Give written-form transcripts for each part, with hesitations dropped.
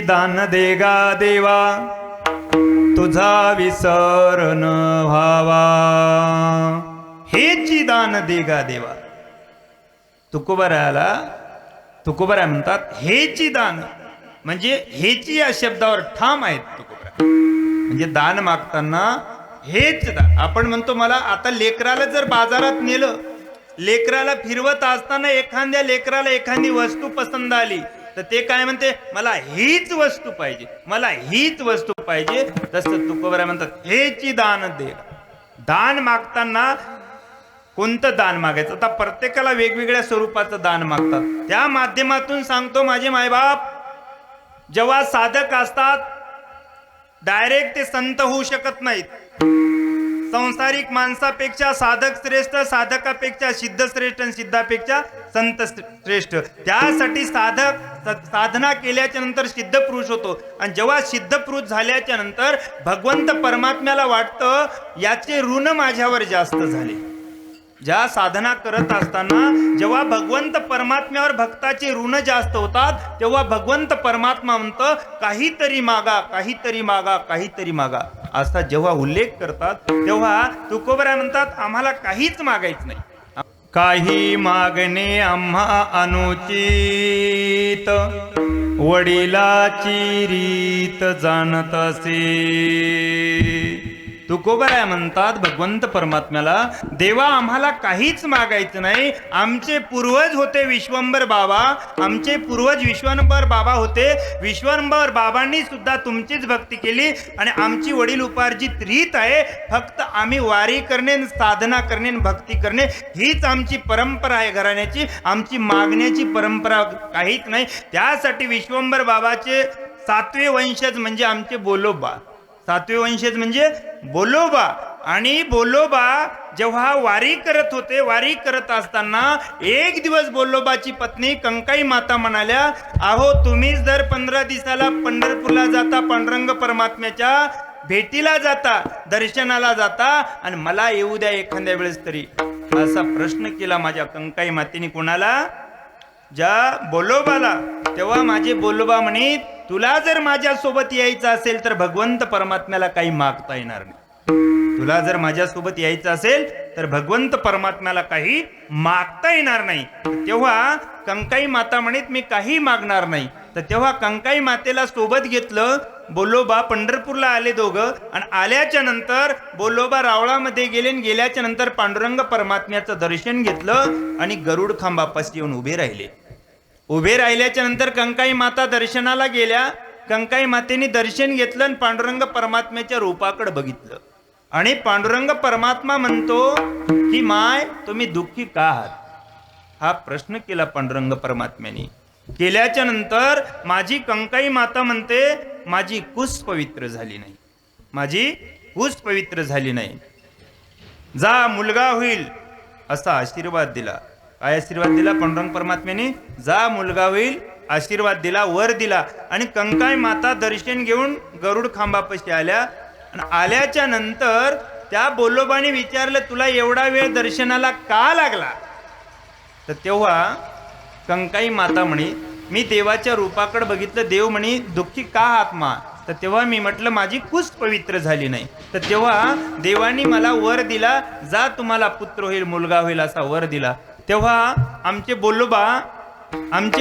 दान देगा देवा तुझा विसर न व्हावा, हेची दान देगा देवा. तुकोबरायाला तुकोबराय म्हणतात हेची दान, म्हणजे हेची या शब्दावर ठाम आहेत तुकोबराय. म्हणजे दान मागताना हेच दान. आपण म्हणतो मला आता लेकराला जर बाजारात नेलं, लेकराला फिरवत असताना एखाद्या लेकराला एखादी वस्तू पसंत आली तर ते काय म्हणते, मला हीच वस्तू पाहिजे, मला हीच वस्तू पाहिजे. तसं तुकोबराय म्हणतात हेची दान दे. दान मागताना कोणतं दान मागायचं, आता प्रत्येकाला वेगवेगळ्या स्वरूपाचं दान मागतात. त्या माध्यमातून सांगतो माझे मायबाप जेव्हा साधक असतात डायरेक्ट ते संत होऊ शकत नाहीत. संसारिक माणसापेक्षा साधक श्रेष्ठ, साधकापेक्षा सिद्ध श्रेष्ठ आणि सिद्धापेक्षा संत श्रेष्ठ. त्यासाठी साधक साधना केल्याच्या नंतर सिद्ध पुरुष होतो. आणि जेव्हा सिद्ध पुरुष झाल्याच्या नंतर भगवंत परमात्म्याला वाटतं याचे ऋण माझ्यावर जास्त झाले. ज्या साधना करत असताना जेव्हा भगवंत परमात्म्यावर भक्ताचे ऋण जास्त होतात तेव्हा भगवंत परमात्मा म्हणतं काहीतरी मागा, काहीतरी मागा, काहीतरी मागा. असा जेव्हा उल्लेख करतात तेव्हा तुकोबराय म्हणतात आम्हाला काहीच मागायचं नाही. काही मागणे आम्हा अनुचित, वडिलाची रीत जाणत असे. तुकोबराय म्हणतात भगवंत परमात्म्याला देवा आम्हाला काहीच मागायचं नाही. आमचे पूर्वज होते विश्वंभर बाबा, आमचे पूर्वज विश्वंभर बाबा होते. विश्वंभर बाबांनी सुद्धा तुमचीच भक्ती केली आणि आमची वडील उपार्जित रीत आहे. फक्त आम्ही वारी करणे, साधना करणे, भक्ती करणे हीच आमची परंपरा आहे घराण्याची. आमची मागण्याची परंपरा काहीच नाही. त्यासाठी विश्वंभर बाबाचे 7वे वंशज म्हणजे आमचे बोलोबा. 7वे वंशज म्हणजे बोलोबा. आणि बोलोबा जेव्हा वारी करत होते, वारी करत असताना एक दिवस बोलोबाची पत्नी कंकाई माता म्हणाल्या अहो तुम्हीच जर 15 दिवसाला पंढरपूरला जाता, पांडुरंग परमात्म्याच्या भेटीला जाता, दर्शनाला जाता आणि मला येऊ द्या एखाद्या वेळेस तरी. असा प्रश्न केला माझ्या कंकाई मातेने. कोणाला? ज्या बोलोबाला. तेव्हा माझे बोलोबा म्हणे तुला जर माझ्या सोबत यायचं असेल तर भगवंत परमात्म्याला काही मागता येणार नाही. तुला जर माझ्या सोबत यायचं असेल तर भगवंत परमात्म्याला काही मागता येणार नाही. तेव्हा कंकाई माता म्हणत मी काही मागणार नाही. तर तेव्हा कंकाई मातेला सोबत घेतलं. बोलोबा पंढरपूरला आले दोघं. आणि आल्याच्या नंतर बोलोबा रावळामध्ये गेले आणि गेल्याच्या नंतर पांडुरंग परमात्म्याचं दर्शन घेतलं आणि गरुड खांबापाशी येऊन उभे राहिले. उभे राहिल्याच्या नंतर कंकाई माता दर्शनाला गेल्या. कंकाई मातेने दर्शन घेतलं आणि पांडुरंग परमात्म्याच्या रूपाकडे बघितलं. आणि पांडुरंग परमात्मा म्हणतो की माय तुम्ही दुःखी का आहात, हा प्रश्न केला पांडुरंग परमात्म्याने. केल्याच्या नंतर माझी कंकाई माता म्हणते माझी कुस पवित्र झाली नाही, माझी कुस पवित्र झाली नाही. जा मुलगा होईल असा आशीर्वाद दिला. काय आशीर्वाद दिला पांडुरंग परमात्म्याने? जा मुलगा होईल आशीर्वाद दिला, वर दिला. आणि कंकाई माता दर्शन घेऊन गरुड खांबापाशी आल्या. आणि आल्याच्या नंतर त्या बोलोबाने विचारलं तुला एवढा वेळ दर्शनाला का लागला? तर तेव्हा कंकाई माता म्हणे मी देवाच्या रूपाकडे बघितलं. देव म्हणे दुःखी का आत्मा? तर तेव्हा मी म्हटलं माझी कुस पवित्र झाली नाही. तर तेव्हा देवानी मला वर दिला, जा तुम्हाला पुत्र होईल, मुलगा होईल असा वर दिला. तेव्हा आमचे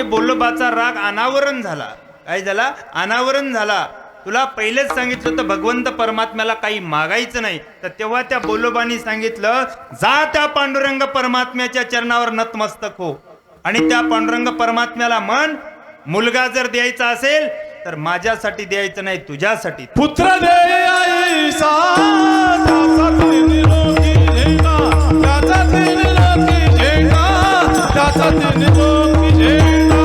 बोलोबाचा राग अनावरण झाला. काय झाला? अनावरण झाला. तुला पहिलेच सांगितलं तर भगवंत परमात्म्याला काही मागायचं नाही. तर तेव्हा त्या बोलोबानी सांगितलं जा त्या पांडुरंग परमात्म्याच्या चरणावर नतमस्तक हो आणि त्या पांडुरंग परमात्म्याला म्हण मुलगा जर द्यायचा असेल तर माझ्यासाठी द्यायचं नाही, तुझ्यासाठी. पुत्र दे आईसा त्याचा निरोगी झेंडा, त्याचा निरोगी झेंडा, त्याचा निरोगी झेंडा.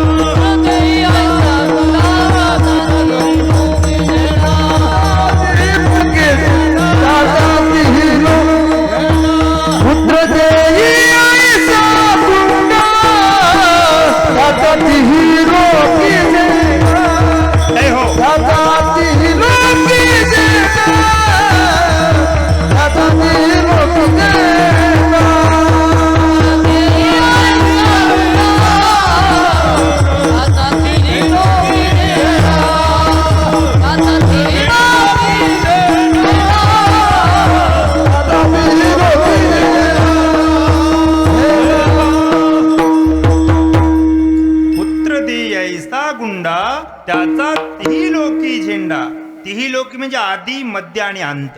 त्रिलोकी म्हणजे आदी मध्य आणि अंत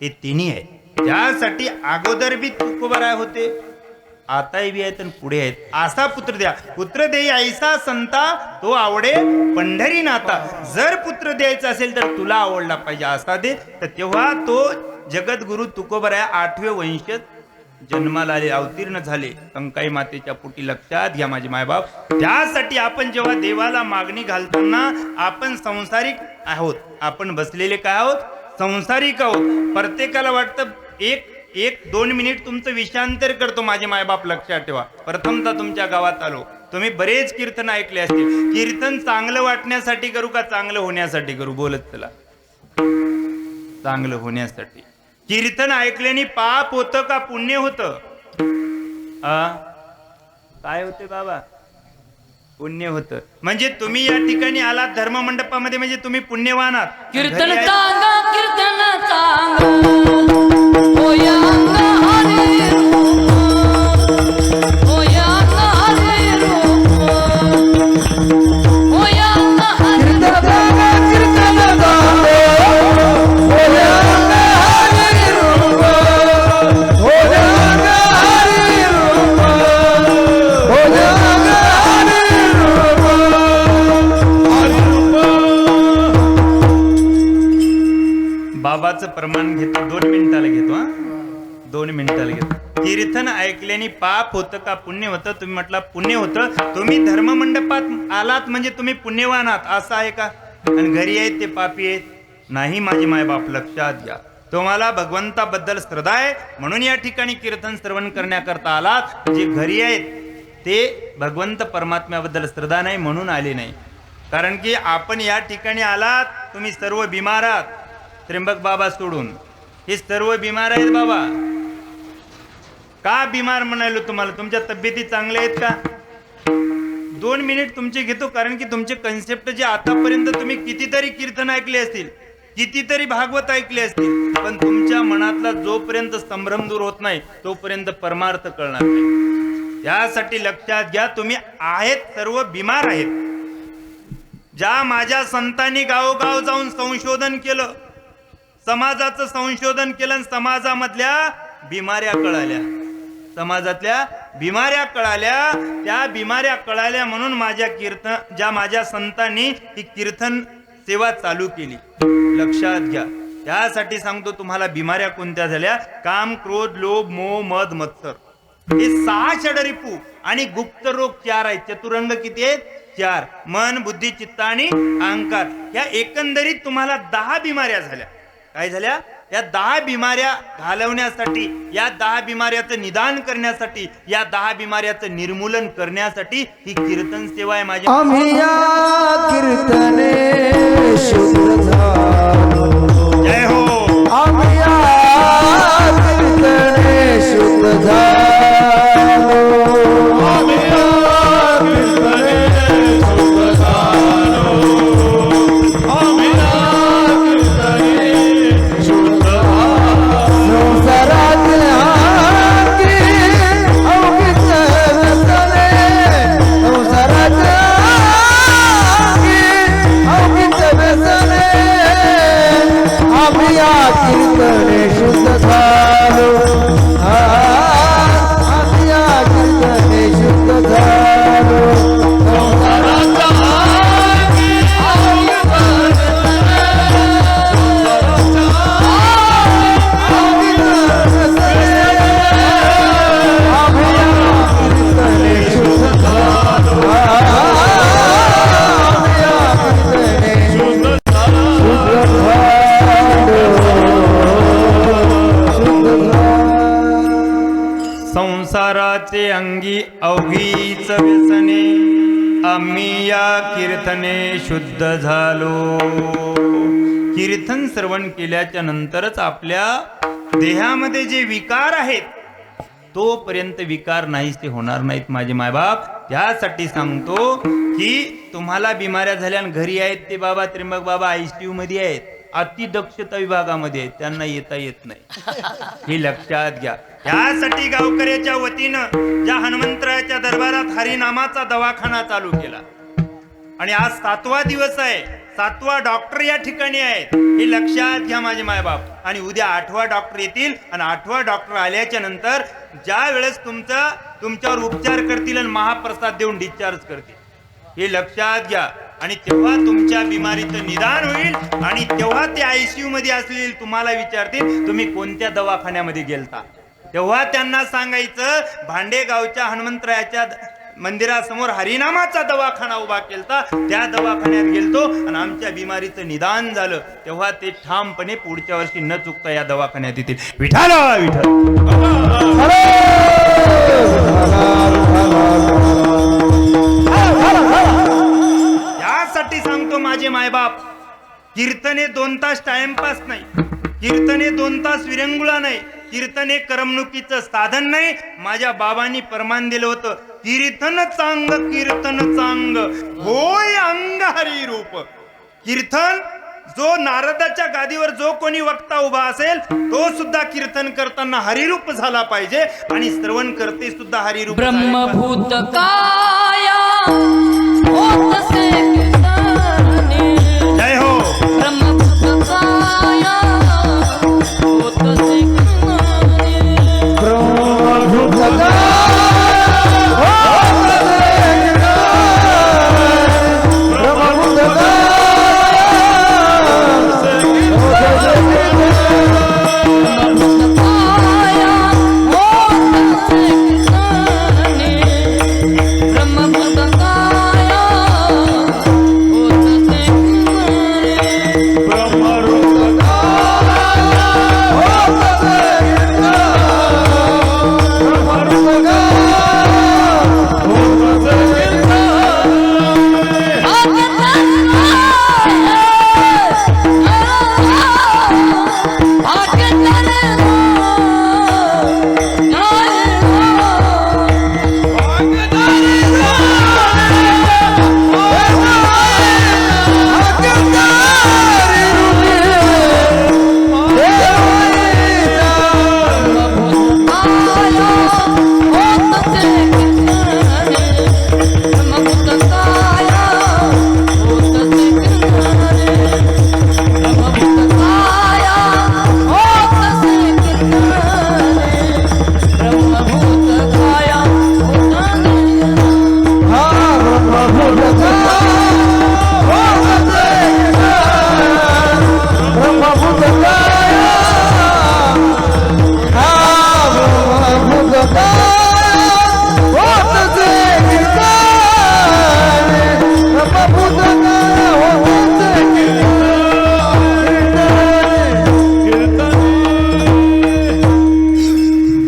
हे तिन्ही आहेत. त्यासाठी अगोदर बी तुकोबराय होते, आताही बी आहेत आणि पुढे आहेत. असा पुत्र द्या, पुत्र देई ऐसा संता तो आवडे पंढरी नाता. जर पुत्र द्यायचा असेल तर तुला आवडला पाहिजे असा दे. तर तेव्हा तो जगद्गुरु तुकोबराय 8वे वंशज जन्माला आले, अवतीर्ण झाले कंकाई मातेच्या पोटी. लक्षात घ्या माझे मायबाप. त्यासाठी आपण जेव्हा देवाला मागणी घालताना आपण संसारिक आहोत, आपण बसलेले काय आहोत, संसारिक आहोत. प्रत्येकाला वाटतं एक 2 मिनिट तुमचं विषयांतर करतो. माझे मायबाप लक्षात ठेवा. प्रथमतः तुमच्या गावात आलो, तुम्ही बरेच कीर्तन ऐकले असतील. कीर्तन चांगलं वाटण्यासाठी करू का चांगलं होण्यासाठी करू? बोलत चला. चांगलं होण्यासाठी. कीर्तन ऐकल्याने पाप होतं का पुण्य होतं? काय होते बाबा? पुण्य होतं. म्हणजे तुम्ही या ठिकाणी आलात धर्ममंडपामध्ये म्हणजे तुम्ही पुण्यवान आहात. कीर्तन सांगा, कीर्तन सांगा, होय अंग हरे रूप, होय अंग हरे रूप, होय अंग हरे रूप, कीर्तन सांगा, होय अंग हरे रूप, होय अंग हरे रूप, होय अंग बाबाचं प्रमाण घेतो. 2 मिनिटाला घेतो. 2 मिनिटाला घेतो. कीर्तन ऐकल्याने पाप होतं का पुण्य होतं? तुम्ही म्हटलं पुण्य होतं. तुम्ही धर्ममंडपात आलात म्हणजे तुम्ही पुण्यवान आहात असं आहे का? आणि घरी आहेत ते पापी आहेत? नाही माझे मायबाप लक्षात घ्या. तुम्हाला भगवंताबद्दल श्रद्धा आहे म्हणून या ठिकाणी कीर्तन श्रवण करण्याकरता आलात. जे घरी आहेत ते भगवंत परमात्म्याबद्दल श्रद्धा नाही म्हणून आले नाही. कारण की आपण या ठिकाणी आलात, तुम्ही सर्व बिमार आहात. त्र्यंबक बाबा सोडून हे सर्व बिमार आहेत बाबा. का बिमार म्हणालो तुम्हाला? तुमच्या तब्येती चांगल्या आहेत का? 2 मिनिट तुमचे घेतो. कारण की तुमचे कन्सेप्ट जे आतापर्यंत तुम्ही कितीतरी कीर्तन ऐकले असतील, कितीतरी भागवत ऐकले असतील, पण तुमच्या मनातला जोपर्यंत संभ्रम दूर होत नाही तोपर्यंत परमार्थ कळणार नाही. त्यासाठी लक्षात घ्या, तुम्ही आहेत सर्व बिमार आहेत. ज्या माझ्या संतांनी गावोगाव जाऊन संशोधन केलं, समाजाचं संशोधन केलं, समाजामधल्या बिमाऱ्या कळाल्या, समाजातल्या बिमाऱ्या कळाल्या. त्या बिमाऱ्या कळाल्या म्हणून माझ्या संतांनी ही कीर्तन सेवा चालू केली. लक्षात घ्या. त्यासाठी सांगतो तुम्हाला बिमाऱ्या कोणत्या झाल्या? काम, क्रोध, लोभ, मोह, मद, मत्सर हे 6 षडरिपू आणि गुप्त रोग 4 आहेत. चतुरंग किती आहेत? 4. मन, बुद्धी, चित्त आणि अहंकार. या एकंदरीत तुम्हाला 10 बिमाऱ्या झाल्या. काय झाल्या? या 10 बिमाऱ्या घालवण्यासाठी, या 10 बिमाऱ्याचं निदान करण्यासाठी, या 10 बिमाऱ्याचं निर्मूलन करण्यासाठी ही कीर्तन सेवा आहे माझी. आम्ही या कीर्तने शुद्ध झालो. जय हो. आम्ही या कीर्तने शुद्ध झालो. आम्ही या कीर्तने शुद्ध झालो. आम्ही या कीर्तने शुद्ध झालो. संसारात आगी अवघीच व्यसने, संसारात आगी अवघीच व्यसने, आम्ही या कीर्तने शुद्ध झालो. आम्ही या कीर्तने शुद्ध झालो. संसारात आगी अवघीच व्यसने, संसाराचे अंगी अवघीच व्यसने, आम्ही या कीर्तने शुद्ध झालो. कीर्तन श्रवण केल्याच्या नंतरच आपल्या देहामध्ये जे विकार आहेत तोपर्यंत विकार नाहीसे होणार नाहीत माझे मायबाप. त्यासाठी सांगतो की तुम्हाला बिमाऱ्या झाल्या आणि घरी आहेत ते बाबा त्र्यंबक बाबा ICU मध्ये आहेत, अतिदक्षता विभागामध्ये आहेत, त्यांना येता येत नाही. हे लक्षात घ्या. त्यासाठी गावकऱ्याच्या वतीनं ज्या हनुमंतरायाच्या दरबारात हरिनामाचा दवाखाना चालू केला आणि आज 7वा दिवस आहे. 7वा डॉक्टर या ठिकाणी आहेत, हे लक्षात घ्या माझे मायबाप. आणि उद्या 8वा डॉक्टर येतील आणि 8वा डॉक्टर आल्याच्या नंतर ज्या वेळेस तुमच्यावर उपचार करतील आणि महाप्रसाद देऊन डिस्चार्ज करतील, हे लक्षात घ्या. आणि तेव्हा तुमच्या बिमारीचं निदान होईल आणि तेव्हा ते ICU मध्ये असलेले तुम्हाला विचारतील तुम्ही कोणत्या दवाखान्यामध्ये गेलता. तेव्हा त्यांना सांगायचं भांडेगावच्या हनुमंतरायाच्या मंदिरासमोर हरिनामाचा दवाखाना उभा केलता, त्या दवाखान्यात गेलतो आणि आमच्या बिमारीचं निदान झालं. तेव्हा ते ठामपणे पुढच्या वर्षी न चुकता या दवाखान्यात येतील. विठ्ठल विठ्ठल. यासाठी सांगतो माझे मायबाप, कीर्तने 2 तास टाइमपास नाही, कीर्तने 2 तास विरंगुळा नाही, कीर्तने करमणुकीचं साधन नाही. माझ्या बाबांनी परमान दिलं होतं, कीर्तन चांग कीर्तन चांग होय अंग हरी रूप. कीर्तन जो नारदाच्या गादीवर जो कोणी वक्ता उभा असेल तो सुद्धा कीर्तन करताना हरिरूप झाला पाहिजे आणि श्रवण करते सुद्धा हरिरूप. ब्रह्मभूत काया होतसे कीर्तने. जय हो. ब्रह्मभूत काया होतसे कीर्तने. ब्रह्मभूत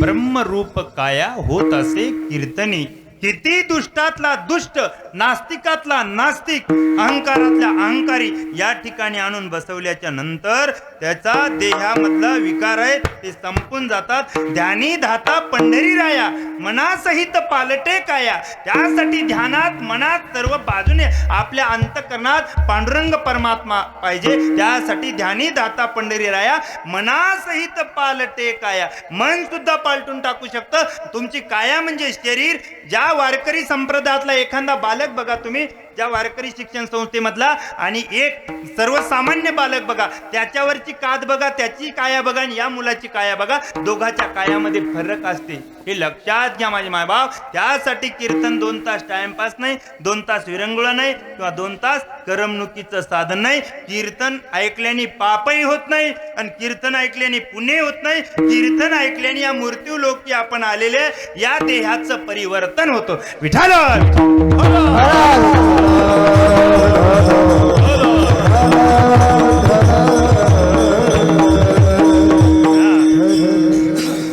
ब्रह्मरूप काया होत असे कीर्तने. किती दुष्टातला दुष्ट, नास्तिकातला नास्तिक, अहंकारातल्या अहंकारी या ठिकाणी आणून बसवल्याच्या नंतर त्याचा देहामधला विकार आहे ते संपून जातात. ध्यानी धाता पंढरी राया मनासहित पालटे काया. त्यासाठी ध्यानात मनात सर्व बाजूने आपल्या अंतकरणात पांडुरंग परमात्मा पाहिजे. त्यासाठी ध्यानी धाता पंढरी राया मनासहित पालटे काया. मन सुद्धा पालटून टाकू शकतं. तुमची काया म्हणजे शरीर. ज्या वारकरी संप्रदायातला एखादा बालक बघा तुम्ही, ज्या वारकरी शिक्षण संस्थेमधला, आणि एक सर्वसामान्य बालक बघा, त्याच्यावरची काद बघा, त्याची काया बघा आणि या मुलाची काया बघा, दोघाच्या कायामध्ये फरक असते. हे लक्षात घ्या माझे मायबाप. त्यासाठी कीर्तन 2 तास टाइमपास नाही, 2 तास विरंगुळा नाही किंवा 2 तास करमणुकीचं साधन नाही. कीर्तन ऐकल्याने पापही होत नाही आणि कीर्तन ऐकल्याने पुण्य होत नाही. कीर्तन ऐकल्याने या मृत्यू लोकी आपण आलेले या देहाचं परिवर्तन होतं. विठ्ठल.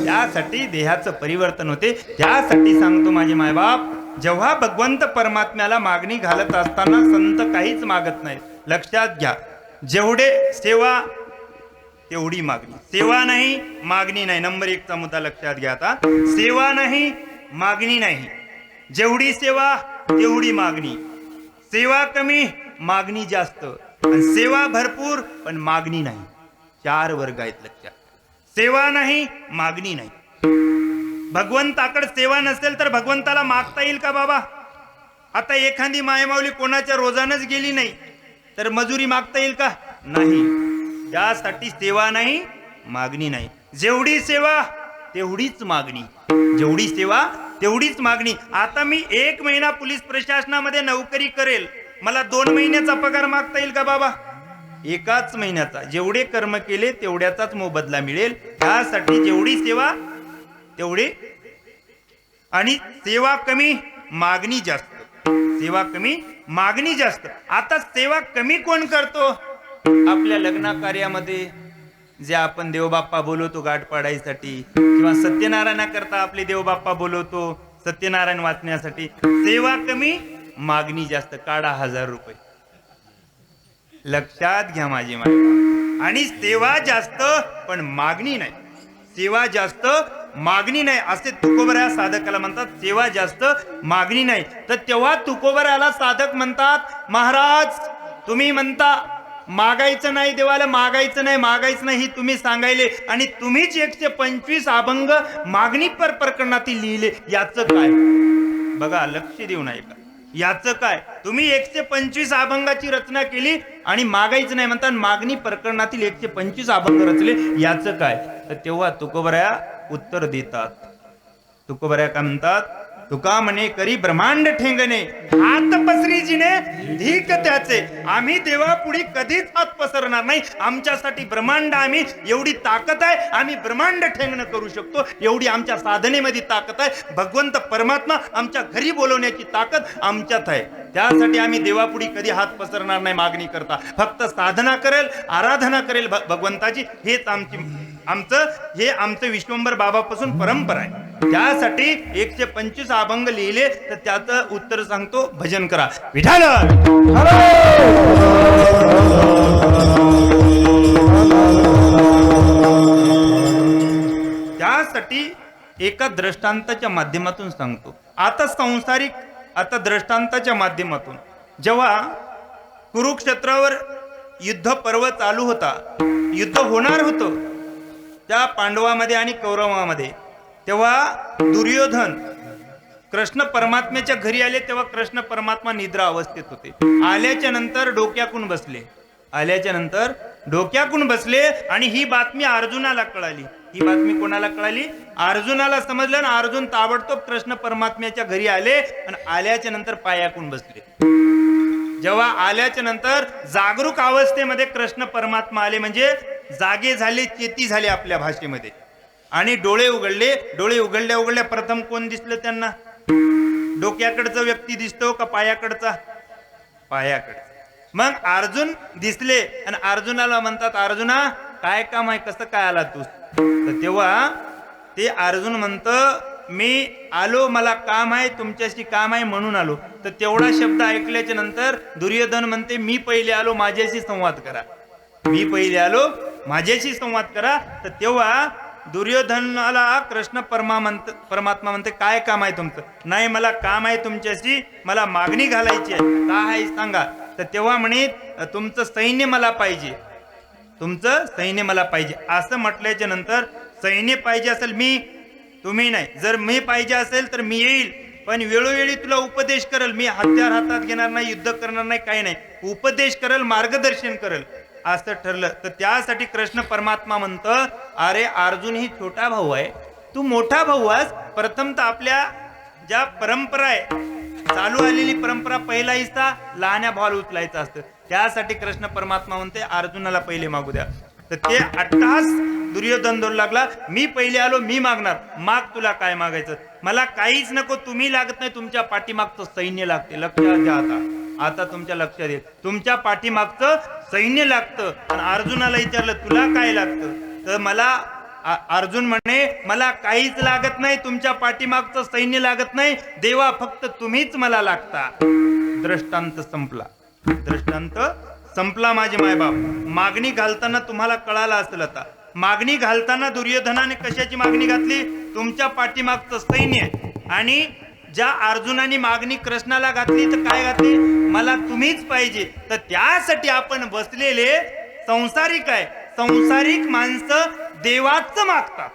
त्यासाठी देहाचं परिवर्तन होते. त्यासाठी सांगतो माझे मायबाप, जेव्हा भगवंत परमात्म्याला मागणी घालत असताना संत काहीच मागत नाही. लक्षात घ्या, जेवढे सेवा तेवढी मागणी. सेवा नाही मागणी नाही. नंबर 1 चा मुद्दा लक्षात घ्या. आता सेवा नाही मागणी नाही. जेवढी सेवा तेवढी मागणी. सेवा कमी मागणी जास्त, आणि सेवा भरपूर पण मागणी नाही. 4 वर्ग आहेत लक्षात. सेवा नाही मागणी नाही. भगवंताकडे सेवा नसेल तर भगवंताला मागता येईल का बाबा? आता एखादी मायमाऊली कोणाच्या रोजानच गेली नाही, तर मजुरी मागता येईल का? नाही. त्यासाठी सेवा नाही, मागणी नाही. जेवढी सेवा तेवढीच मागणी, जेवढी सेवा तेवढीच मागणी. आता मी 1 महिना पोलीस प्रशासनामध्ये नोकरी करेल, मला 2 महिन्याचा पगार मागता येईल का बाबा? एकाच महिन्याचा. जेवढे कर्म केले तेवढ्याचाच मोबदला मिळेल. त्यासाठी जेवढी सेवा तेवढी, आणि सेवा कमी मागणी जास्त, सेवा कमी मागणी जास्त. आता सेवा कमी कोण करतो? आपल्या लग्न कार्यामध्ये जे आपण देवबाप्पा बोलवतो गाठ पाडायसाठी, किंवा सत्यनारायण करता आपले देवबाप्पा बोलवतो सत्यनारायण वाचण्यासाठी. सेवा कमी मागणी जास्त. काढा 1000 रुपये. लक्षात घ्या माझी माय. आणि सेवा जास्त पण मागणी नाही, सेवा जास्त मागणी नाही असे तुकोबऱ्या साधकाला म्हणतात. सेवा जास्त मागणी नाही. तर तेव्हा तुकोबऱ्याला साधक म्हणतात, महाराज तुम्ही म्हणता मागायचं नाही देवाला, मागायचं नाही, मागायचं नाही, ही तुम्ही सांगायले, आणि तुम्हीच 125 अभंग मागणी पर प्रकरणातील लिहिले, याचं काय? बघा, लक्ष देऊ नये का? याचं काय? तुम्ही 125 अभंगाची रचना केली आणि मागायचं नाही म्हणतात, मागणी प्रकरणातील 125 अभंग रचले, याचं काय? तर तेव्हा तुकोबऱ्या उत्तर देतात. तुकोबऱ्या काय म्हणतात? तुका म्हणे करी ब्रह्मांड ठेंगणे, हात पसरीजीने ढीक त्याचे. आम्ही देवापुढे कधीच हात पसरणार नाही. आमच्यासाठी ब्रह्मांड, आम्ही एवढी ताकद आहे, आम्ही ब्रह्मांड ठेंगणं करू शकतो, एवढी आमच्या साधनेमध्ये ताकद आहे. भगवंत परमात्मा आमच्या घरी बोलवण्याची ताकद आमच्यात आहे. त्यासाठी आम्ही देवापुढे कधी हात पसरणार नाही मागणी करता. फक्त साधना करेल, आराधना करेल भगवंताची. हेच आमचं विश्वंभर बाबापासून परंपरा आहे. त्यासाठी 125 अभंग लिहिले. तर त्याचं उत्तर सांगतो, भजन करा विठाल. त्यासाठी एका दृष्टांताच्या माध्यमातून सांगतो. आता दृष्टांताच्या माध्यमातून, जेव्हा कुरुक्षेत्रावर युद्ध पर्व चालू होता, युद्ध होणार होतं त्या पांडवामध्ये आणि कौरवामध्ये, तेव्हा दुर्योधन कृष्ण परमात्म्याच्या घरी आले. तेव्हा कृष्ण परमात्मा निद्रा अवस्थेत होते. आल्याच्या नंतर डोक्याकून बसले आणि ही बातमी अर्जुनाला कळाली. ही बातमी कोणाला कळाली? अर्जुनाला समजलं, आणि अर्जुन ताबडतोब कृष्ण परमात्म्याच्या घरी आले आणि आल्याच्या नंतर पायाकून बसले. जेव्हा आल्याच्या नंतर जागरूक अवस्थेमध्ये कृष्ण परमात्मा आले, म्हणजे जागे झाले, चेती झाले आपल्या भाषेमध्ये, आणि डोळे उघडल्या प्रथम कोण दिसलं त्यांना? डोक्याकडचा व्यक्ती दिसतो का पायाकडचा? पायाकडचा. मग अर्जुन दिसले आणि अर्जुनाला म्हणतात, अर्जुना काय काम आहे, कसं काय आला तू? तर तेव्हा ते अर्जुन म्हणतं, मी आलो, मला काम आहे, तुमच्याशी काम आहे म्हणून आलो. तर तेवढा शब्द ऐकल्याच्या नंतर दुर्योधन म्हणते, मी पहिले आलो, माझ्याशी संवाद करा. तर तेव्हा दुर्योधनाला कृष्ण परमात्मा म्हणते, काय काम आहे तुमचं? नाही, मला काम आहे तुमच्याशी, मला मागणी घालायची आहे. काय आहे सांगा? तर तेव्हा म्हणे, तुमचं सैन्य मला पाहिजे, असं म्हटल्याच्या नंतर, सैन्य पाहिजे असेल तुम्ही नाही, जर मी पाहिजे असेल तर मी येईल, पण वेळोवेळी तुला उपदेश करेल. मी हत्यार हातात घेणार नाही, युद्ध करणार नाही, काही नाही, उपदेश करेल, मार्गदर्शन करेल, असं ठरलं. तर त्यासाठी कृष्ण परमात्मा म्हणतं, अरे अर्जुन ही छोटा भाऊ आहे, तू मोठा भाऊ आहेस. प्रथम तर आपल्या ज्या परंपरा आहे, चालू आलेली परंपरा, पहिला हिस्सा लहान्या भावाला उचलायचा असतं. त्यासाठी कृष्ण परमात्मा म्हणते, अर्जुनाला पहिले मागू द्या. तर ते अट्टहास दुर्योधन धरू लागला, मी पहिले आलो, मी मागणार. माग, तुला काय मागायचं? मला काहीच नको, तुम्ही लागत नाही, तुमच्या पाठीमागचं सैन्य लागते. लक्षात घ्या, आता तुमच्या लक्षात येईल, तुमच्या पाठीमागचं सैन्य लागतं. आणि अर्जुनाला विचारलं, तुला काय लागतं? तर अर्जुन म्हणे, मला काहीच लागत नाही, तुमच्या पाठीमागचं सैन्य लागत नाही, देवा फक्त तुम्हीच मला लागता. दृष्टांत संपला माझे मायबाप. मागणी घालताना तुम्हाला कळालं असेल. आता मागणी घालताना दुर्योधनाने कशाची मागणी घातली? तुमच्या पाठीमागचं सैन्य. आणि ज्या अर्जुनाने मागणी कृष्णाला घातली तर काय घातली? मला तुम्हीच पाहिजे. तर त्यासाठी आपण बसलेले संसारिक आहे. संसारिक माणसं देवाचं मागतात.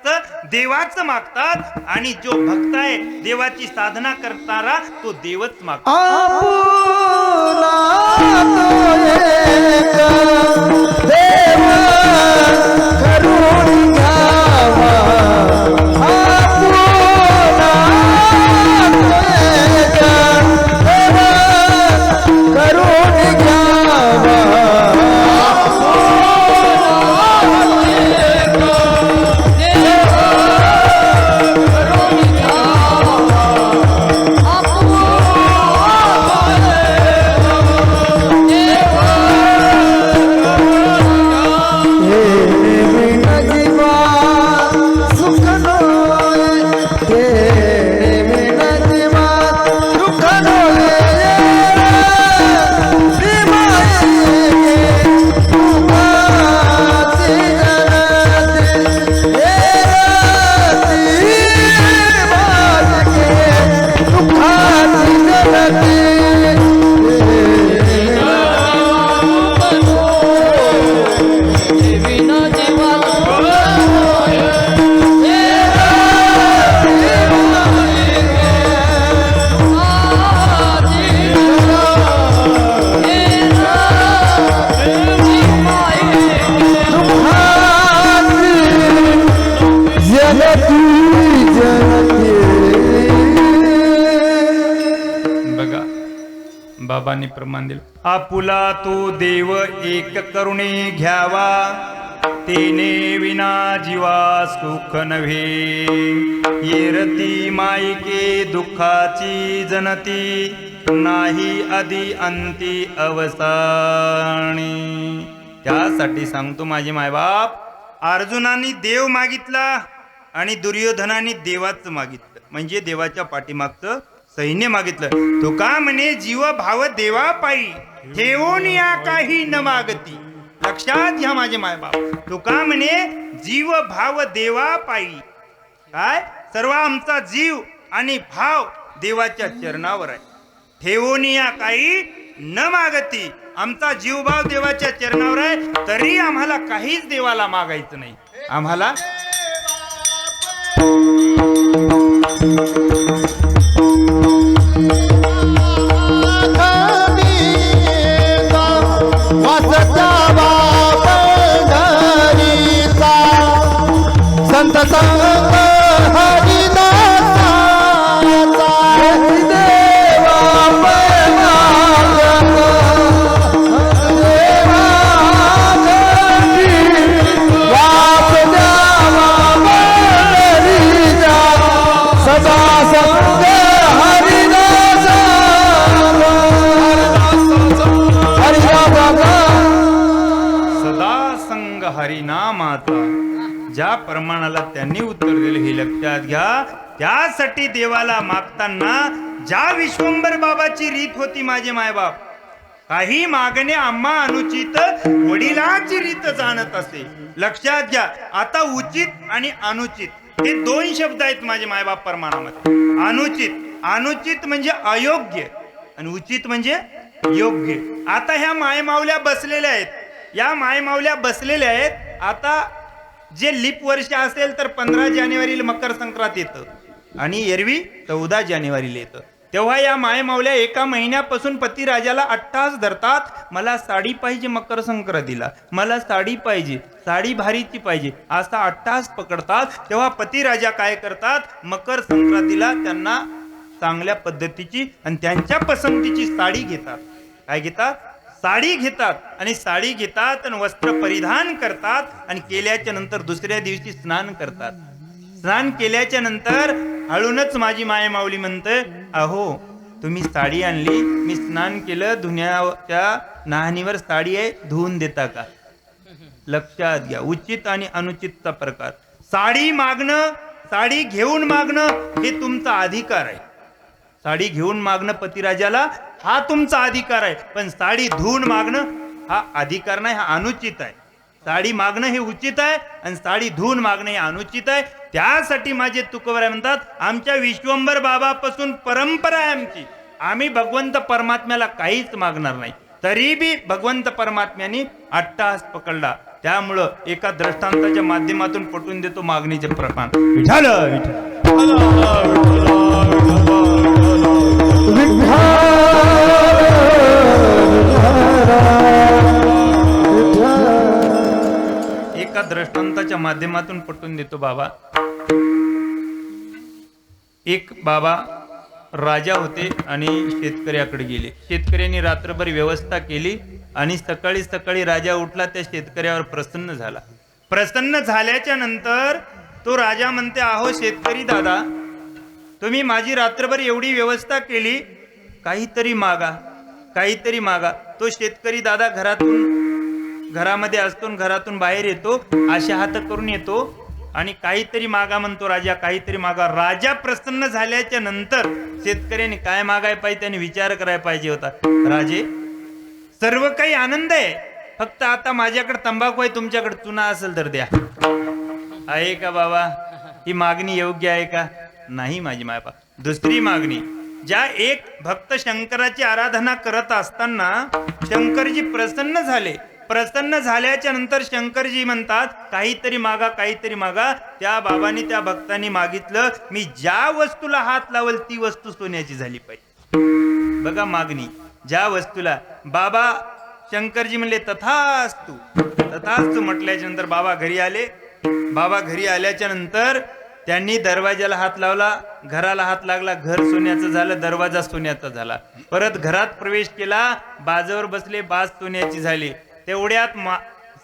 फक्त देवाचं मागतात आणि जो भक्त आहे देवाची साधना करणारा तो देवच मागतो. आपुला तो एक देव करून घ्यावा. आपुला तो एक देव करून घ्यावा. बघा बाबांनी प्रमाण दिलं. आपुला तो देव एक करुणे घ्यावा, तेने विना जीवा सुख नव्हे. येरती मायके दुःखाची जनती, नाही आधी अंती अवसानी. त्यासाठी सांगतो माझे मायबाप, अर्जुनाने देव मागितला आणि दुर्योधनाने देवाचं मागितलं, म्हणजे देवाच्या पाठीमागचं सैन्य मागितलं. तो का म्हणे जीव भाव देवा पायी, ठेवून या काही न मागती. लक्षात घ्या माझे मायबाप, तो का म्हणे जीव भाव देवा पायी. काय सर्व आमचा जीव आणि भाव देवाच्या चरणावर आहे. ठेवून या काही न मागती, आमचा जीवभाव देवाच्या चरणावर आहे, तरी आम्हाला काहीच देवाला मागायचं नाही. आम्हाला संत संग हरिनामाचा. ज्या प्रमाणाला त्यांनी उत्तर दिले हे लक्षात घ्या. त्यासाठी देवाला मागताना ज्या विश्वंभर बाबाची रीत होती माझे मायबाप, काही मागणे आम्हा अनुचित, वडिलांची रीत जाणत असे. लक्षात घ्या. आता उचित आणि अनुचित हे दोन शब्द आहेत माझे मायबाप प्रमाणामध्ये. अनुचित म्हणजे अयोग्य आणि उचित म्हणजे योग्य. आता ह्या मायमावल्या बसलेल्या आहेत, या मायमावल्या बसलेल्या आहेत. आता जे लीप वर्ष असेल तर 15 जानेवारीला मकर संक्रांत येतं आणि एरवी 14 जानेवारीला येतं. तेव्हा या मायमावल्या एका महिन्यापासून पतिराजाला अट्टास धरतात. मला साडी पाहिजे मकर संक्रांतीला, मला साडी पाहिजे, साडी भारीची पाहिजे, असा अट्टास पकडतात. तेव्हा पतिराजा काय करतात, मकर संक्रांतीला त्यांना चांगल्या पद्धतीची आणि त्यांच्या पसंतीची साडी घेतात. काय घेतात, साडी घेतात. आणि साडी घेतात आणि वस्त्र परिधान करतात आणि केल्याच्या नंतर दुसऱ्या दिवशी स्नान करतात. स्नान केल्याच्या नंतर हळूनच माझी माय माऊली म्हणते, अहो तुम्ही साडी आणली, मी स्नान केलं, धुण्याच्या नाहनीवर साडी आहे, धुवून देता का? लक्षात घ्या, उचित आणि अनुचितचा प्रकार. साडी मागणं, साडी घेऊन मागणं हे तुमचा अधिकार आहे. साडी घेऊन मागणं पतिराजाला हा तुमचा अधिकार आहे, पण साडी धुवून मागणं हा अधिकार नाही, हा अनुचित आहे. साडी मागणं हे उचित आहे आणि साडी धुवून मागणं हे अनुचित आहे. त्यासाठी माझे तुकोबराय म्हणतात, आमच्या विश्वंभर बाबापासून परंपरा आहे आमची, आम्ही भगवंत परमात्म्याला काहीच मागणार नाही. तरी बी भगवंत परमात्म्याने अट्टहास पकडला. त्यामुळं एका दृष्टांताच्या माध्यमातून पटवून देतो मागणीचे प्रमाण. विठ्ठल विठ्ठल एका दृष्टांताच्या माध्यमातून पटवून देतो बाबा. एक बाबा राजा होते आणि शेतकऱ्याकडे गेले. शेतकऱ्यांनी रात्रभर व्यवस्था केली आणि सकाळी सकाळी राजा उठला, त्या शेतकऱ्यावर प्रसन्न झाला. प्रसन्न झाल्याच्या नंतर तो राजा म्हणते, अहो शेतकरी दादा, तुम्ही माझी रात्रभर एवढी व्यवस्था केली, काहीतरी मागा, काहीतरी मागा. तो शेतकरी दादा घरामध्ये असतो, घरातून बाहेर येतो, अशा हात करून येतो आणि काहीतरी मागा म्हणतो राजा, काहीतरी मागा. राजा प्रसन्न झाल्याच्या नंतर शेतकऱ्याने काय मागाय पाहिजे त्याने विचार करायला पाहिजे होता. राजे, सर्व काही आनंद आहे, फक्त आता माझ्याकडे तंबाखू आहे, तुमच्याकडे चुना असेल तर द्या. आहे का बाबा? ही मागणी योग्य आहे का? नाही माझी मायबा. दुसरी मागणी, ज्या एक भक्त शंकराची आराधना करत असताना शंकरजी प्रसन्न झाले. प्रसन्न झाल्याच्या नंतर शंकरजी म्हणतात, काहीतरी मागा, काहीतरी मागा. त्या बाबांनी त्या भक्तांनी मागितलं, मी ज्या वस्तूला हात लावल ती वस्तू सोन्याची झाली पाहिजे. बघा मागणी, ज्या वस्तूला. बाबा शंकरजी म्हणले तथास्तु. तथास्तु म्हटल्याच्या नंतर बाबा घरी आले. बाबा घरी आल्याच्या नंतर त्यांनी दरवाजाला हात लावला, घराला हात लागला, घर सोन्याचं झालं, दरवाजा सोन्याचा झाला. परत घरात प्रवेश केला, बाजावर बसले, बाज सोन्याची झाली. तेवढ्यात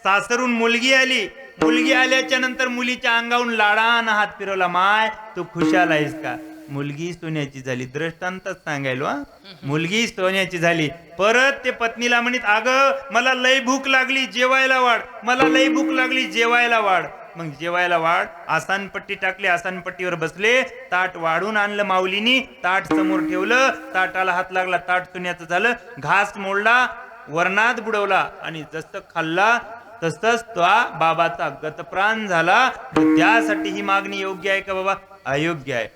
सासरून मुलगी आली. मुलगी आल्याच्या नंतर मुलीच्या अंगावरून लाडानं हात फिरवला, माय तू खुशाल आहेस का? मुलगी सोन्याची झाली. दृष्टांतच सांगायलो हा, मुलगी सोन्याची झाली. परत ते पत्नीला म्हणत, अगं मला लय भूक लागली, जेवायला वाढ, मला लय भूक लागली, जेवायला वाढ. मग जेवायला वाढ. आसानपट्टी टाकली, आसानपट्टीवर बसले. ताट वाढून आणलं माऊलीनी, ताट समोर ठेवलं, ताटाला हात लागला, ताट सोन्याचं झालं. घास मोडला, वरणात बुडवला आणि जसं खाल्ला तसंच त्या बाबाचा गतप्राण झाला. त्यासाठी ही मागणी योग्य आहे का बाबा? अयोग्य आहे.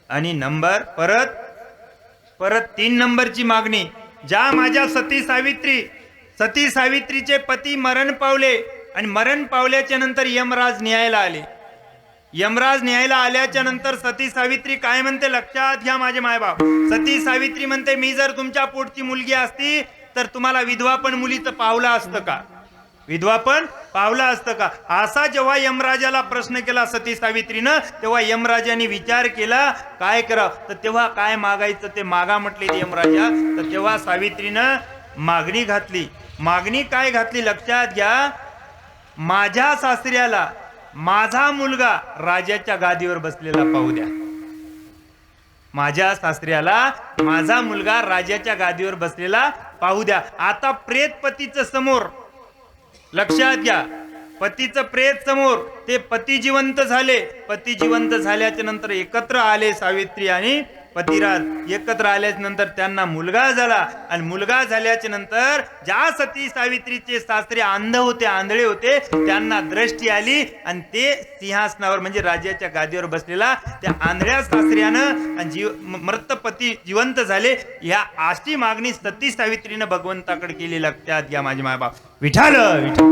आणि नंबर परत 3 नंबरची मागणी, ज्या माझ्या सती सावित्रीचे पती मरण पावले आणि मरण पावल्याच्या नंतर यमराज न्यायला आले. यमराज न्यायला आल्याच्या नंतर सती सावित्री काय म्हणते लक्षात घ्या माझे मायबाप. सती सावित्री म्हणते, मी जर तुमच्या पोटची मुलगी असती तर तुम्हाला विधवा पण मुलीचं पावलं असतं का? विधवा पण पावलं असतं का? असा जेव्हा यमराजाला प्रश्न केला सती सावित्रीनं, तेव्हा यमराजाने विचार केला काय करावं. तर तेव्हा काय मागायचं ते मागा म्हटले ते यमराजा. तर तेव्हा सावित्रीनं मागणी घातली. मागणी काय घातली लक्षात घ्या, माझ्या सासऱ्याला माझा मुलगा राजाच्या गादीवर बसलेला पाहू द्या. माझ्या सासऱ्याला माझा मुलगा राजाच्या गादीवर बसलेला पाहू द्या. आता प्रेत पतीचं समोर, लक्षात घ्या, पतीचं प्रेत समोर. ते पती जिवंत झाले. पती जिवंत झाल्याच्या नंतर एकत्र आले सावित्री आणि पतिराज. एकत्र आल्याच्या नंतर त्यांना मुलगा झाला आणि मुलगा झाल्याच्या नंतर ज्या सती सावित्रीचे सासरे अंध होते, आंधळे होते, त्यांना दृष्टी आली आणि ते सिंहासनावर म्हणजे राजाच्या गादीवर बसलेला त्या आंधळ्या सासऱ्यानं आणि मृत पती जिवंत झाले. ह्या अशी मागणी सती सावित्रीनं भगवंताकडे केली. लक्षात घ्या माझे मायबाप. विठ्ठल विठ्ठल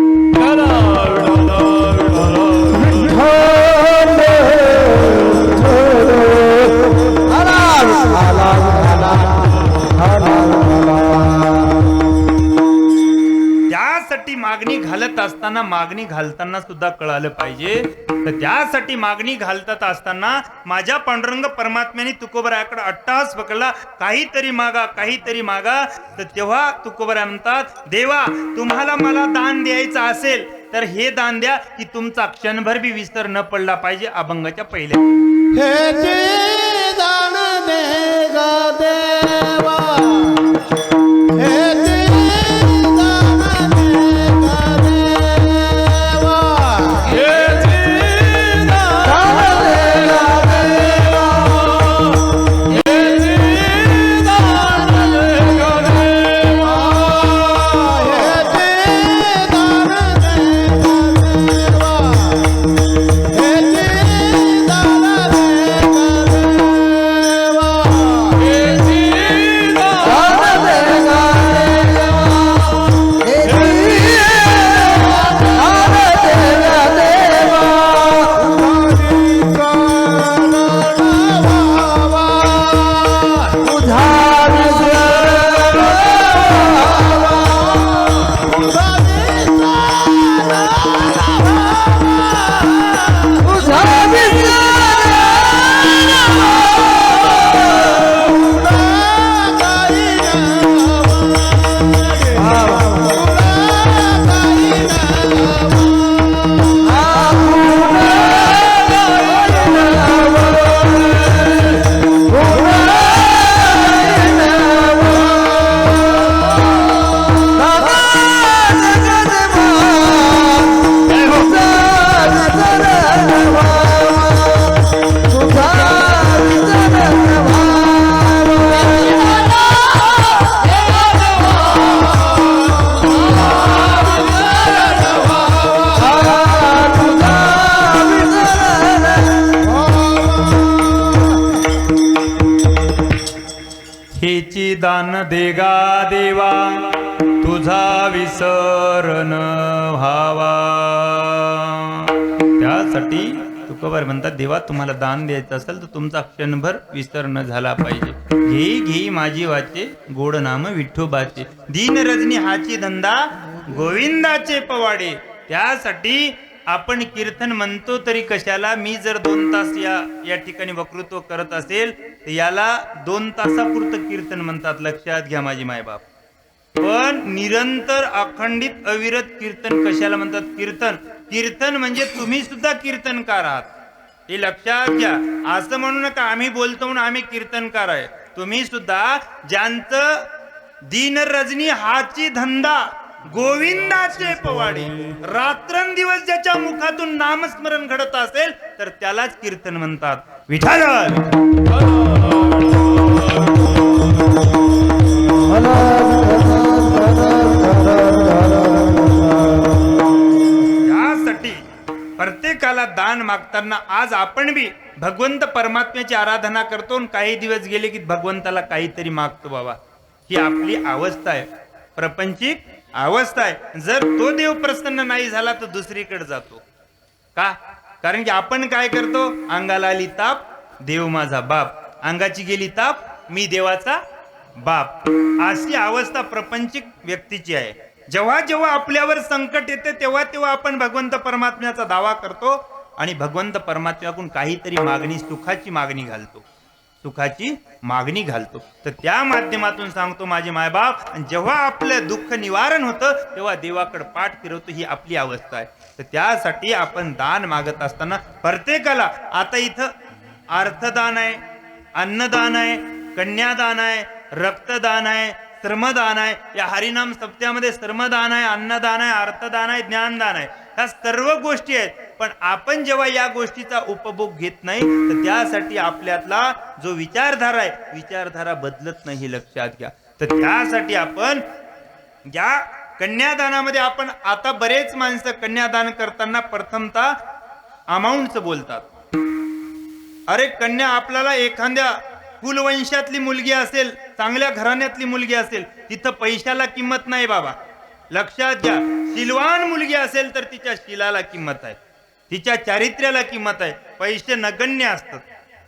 त्यासाठी मागणी घालत असताना, मागणी घालताना सुद्धा कळालं पाहिजे. तर त्यासाठी मागणी घालतात असताना माझ्या पांडुरंग परमात्म्याने तुकोबरायाकडे अट्टहास पकडला, काहीतरी मागा, काहीतरी मागा. तर तेव्हा तुकोबराय म्हणतात, देवा तुम्हाला मला दान द्यायचं असेल तर हे दान द्या की तुमचा क्षणभर बी विसर न पडला पाहिजे अभंगाच्या पहिल्या. हे जे दान दे ग देवा, हे जे दान दे ग देवा, हे जे दान दे ग देवा, हे जे दान दे ग देवा, हे जे दान दे ग देवा, हे जे दान दे ग देवा. किंची दान देगा देवा तुझा विसर न व्हावा. त्यासाठी तुकोबार म्हणतात देवा तुम्हाला दान द्यायचं असेल तर तुमचा क्षणभर विसर न झाला पाहिजे. घेई घेई माझी वाचे गोड नाम विठ्ठोबाचे दीन रजनी हाची धंदा गोविंदाचे पवाडे. त्यासाठी आपण कीर्तन म्हणतो तरी कशाला. मी जर 2 तास या ठिकाणी वक्तृत्व करत असेल तर याला 2 तासापुरतं कीर्तन म्हणतात. लक्षात घ्या माझी मायबाप. पण निरंतर अखंडित अविरत कीर्तन कशाला म्हणतात. कीर्तन कीर्तन म्हणजे तुम्ही सुद्धा कीर्तनकार आहात हे लक्षात घ्या. असं म्हणू नका आम्ही बोलतो म्हणून आम्ही कीर्तनकार आहे. तुम्ही सुद्धा ज्यांचं दिन रजनी हाची धंदा गोविंदाचे पवाडे रात्रंदिवस ज्याच्या मुखातून नामस्मरण घडत असेल तर त्यालाच कीर्तन म्हणतात. विठ्ठल यासाठी प्रत्येकाला दान मागताना आज आपण बी भगवंत परमात्म्याची आराधना करतो आणि काही दिवस गेले की भगवंताला काहीतरी मागतो. बाबा ही आपली अवस्था आहे, प्रपंचिक अवस्था आहे. जर तो देव प्रसन्न नाही झाला तर दुसरीकडे जातो का. कारण की आपण काय करतो. अंगाला आली ताप देव माझा बाप, अंगाची गेली ताप मी देवाचा बाप. अशी अवस्था प्रपंचिक व्यक्तीची आहे. जेव्हा जेव्हा आपल्यावर संकट येते तेव्हा तेव्हा आपण भगवंत परमात्म्याचा दावा करतो आणि भगवंत परमात्म्याकडून काहीतरी मागणी सुखाची मागणी घालतो, सुखाची मागणी घालतो. तर त्या माध्यमातून सांगतो माझे मायबाप जेव्हा आपलं दुःख निवारण होतं तेव्हा देवाकडे पाठ फिरवतो. ही आपली अवस्था आहे. तर त्यासाठी आपण दान मागत असताना प्रत्येकाला आता इथं अर्थदान आहे, अन्नदान आहे, कन्यादान आहे, रक्तदान आहे, श्रमदान आहे. या हरिनाम सप्त्यामध्ये श्रमदान आहे, अन्नदान आहे, अर्थदान आहे, ज्ञानदान आहे. ह्या सर्व गोष्टी आहेत. पण आपण जेव्हा या गोष्टीचा उपभोग घेत नाही तर त्यासाठी आपल्यातला जो विचारधारा आहे विचारधारा बदलत नाही हे लक्षात घ्या. तर त्यासाठी आपण या कन्यादानामध्ये आपण आता बरेच माणसं कन्यादान करताना प्रथमतः अमाऊंटचं बोलतात. अरे कन्या आपल्याला एखाद्या कुलवंशातली मुलगी असेल, चांगल्या घराण्यातली मुलगी असेल तिथं पैशाला किंमत नाही बाबा. लक्षात घ्या. शीलवान मुलगी असेल तर तिच्या शीलाला किंमत आहे, तिच्या चारित्र्याला किंमत आहे. पैसे नगण्य असतात,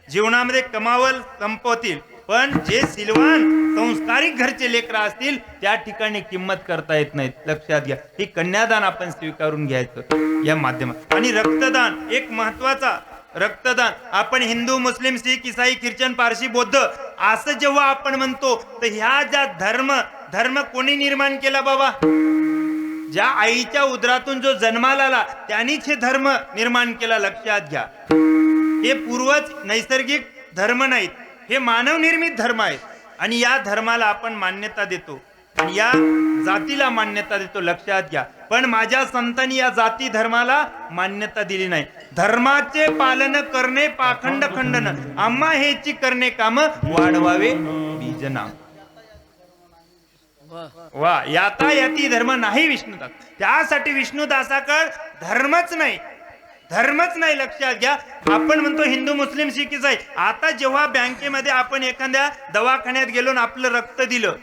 जीवनामध्ये कमावल संपवतील, पण जे शीलवान संस्कारिक घरचे लेकरं असतील त्या ठिकाणी किंमत करता येत नाहीत. लक्षात घ्या. ही कन्यादान आपण स्वीकारून घ्यायचं या माध्यमात. आणि रक्तदान एक महत्वाचा रक्तदान. आपण हिंदू, मुस्लिम, शीख, ईसाई, ख्रिश्चन, पारशी, बौद्ध असं जेव्हा आपण म्हणतो तर ह्या ज्या धर्म कोणी निर्माण केला बाबा. ज्या आईच्या उदरातून जो जन्माला आला त्यांनीच हे धर्म निर्माण केला. लक्षात घ्या. हे पूर्वज नैसर्गिक धर्म नाहीत, हे मानव निर्मित धर्म आहेत. आणि या धर्माला आपण मान्यता देतो आणि या जातीला मान्यता देतो. लक्षात घ्या. पण माझ्या संतांनी या जाती धर्माला मान्यता दिली नाही. धर्माचे पालन करणे पाखंड खंडन आम्हा हेची करणे काम वाढवावे बीजना. वा याता याती धर्म नाही विष्णुदास. त्यासाठी विष्णुदासाकडे धर्मच नाही. लक्षात घ्या. आपण म्हणतो हिंदू, मुस्लिम, शीख, ईसाई. आता जेव्हा बँकेमध्ये आपण एखाद्या दवाखान्यात गेलो आणि आपलं रक्त दिलं,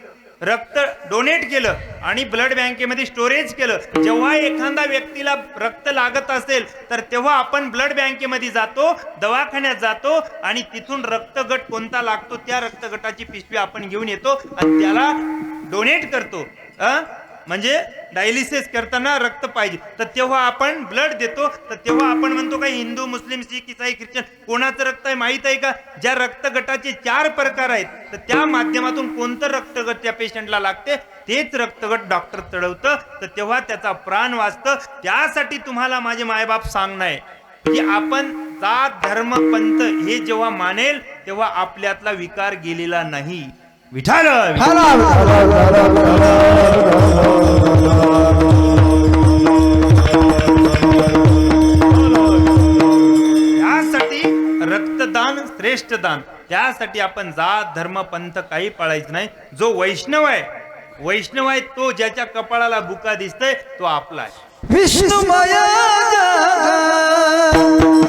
रक्त डोनेट केलं आणि ब्लड बँकेमध्ये स्टोरेज केलं, जेव्हा एखाद्या व्यक्तीला रक्त लागत असेल तर तेव्हा आपण ब्लड बँकेमध्ये जातो, दवाखान्यात जातो आणि तिथून रक्तगट कोणता लागतो त्या रक्तगटाची पिशवी आपण घेऊन येतो आणि त्याला डोनेट करतो. म्हणजे डायलिसिस करताना रक्त पाहिजे तर तेव्हा आपण ब्लड देतो. तर तेव्हा आपण म्हणतो का हिंदू, मुस्लिम, शीख, ईसाई, ख्रिश्चन कोणाचं रक्त आहे माहित आहे का. ज्या रक्तगटाचे 4 प्रकार आहेत तर त्या माध्यमातून कोणतं रक्तगट त्या पेशंटला लागते तेच रक्तगट डॉक्टर चढवतं. तर तेव्हा त्याचा प्राण वाचतं. त्यासाठी तुम्हाला माझे मायबाप सांगणं आहे की आपण जात धर्म पंथ हे जेव्हा मानेल तेव्हा आपल्यातला विकार गेलेला नाही. विठ्ठल यासाठी रक्तदान श्रेष्ठ दान. त्यासाठी आपण जात धर्म पंथ काही पाळायचं नाही. जो वैष्णव आहे तो ज्याच्या कपाळाला बुका दिसतंय तो आपला आहे. विष्णुमया जग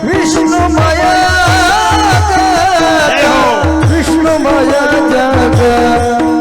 विष्णुमया जग विष्णुमया जग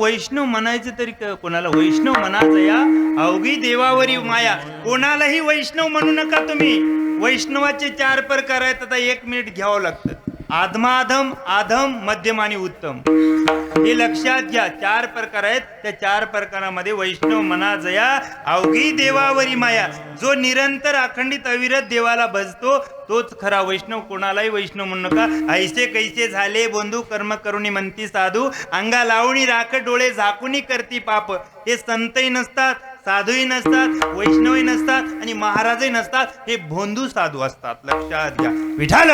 वैष्णव म्हणायचं तरी कोणाला वैष्णव म्हणायचं या अवघी देवावरी माया. कोणालाही वैष्णव म्हणू नका तुम्ही. वैष्णवाचे 4 प्रकार आहेत. आता 1 मिनिट घ्यावं लागतं. आधमाधम, आधम, मध्यम आणि उत्तम, हे लक्षात घ्या. 4 प्रकार आहेत. त्या 4 प्रकारामध्ये वैष्णव म्हणा जया अवघी देवावरी माया. जो निरंतर अखंडित अविरत देवाला भजतो तोच खरा वैष्णव. कोणालाही वैष्णव म्हणू नका. ऐसे कैसे झाले बंधू कर्म करुणी म्हणती साधू, अंगा लावणी राख डोळे झाकुनी करती पाप. हे संतही नसतात, साधूही नसतात, वैष्णवही नसतात आणि महाराजही नसतात. हे भोंदू साधू असतात. लक्षात घ्या. विठाल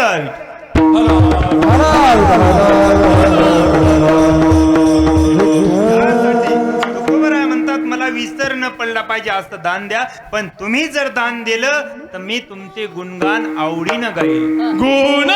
तुकोबराय म्हणतात मला विसर न पडला पाहिजे असं दान द्या. पण तुम्ही जर दान दिलं तर मी तुमचे गुणगान आवडीनं गाईल. गुण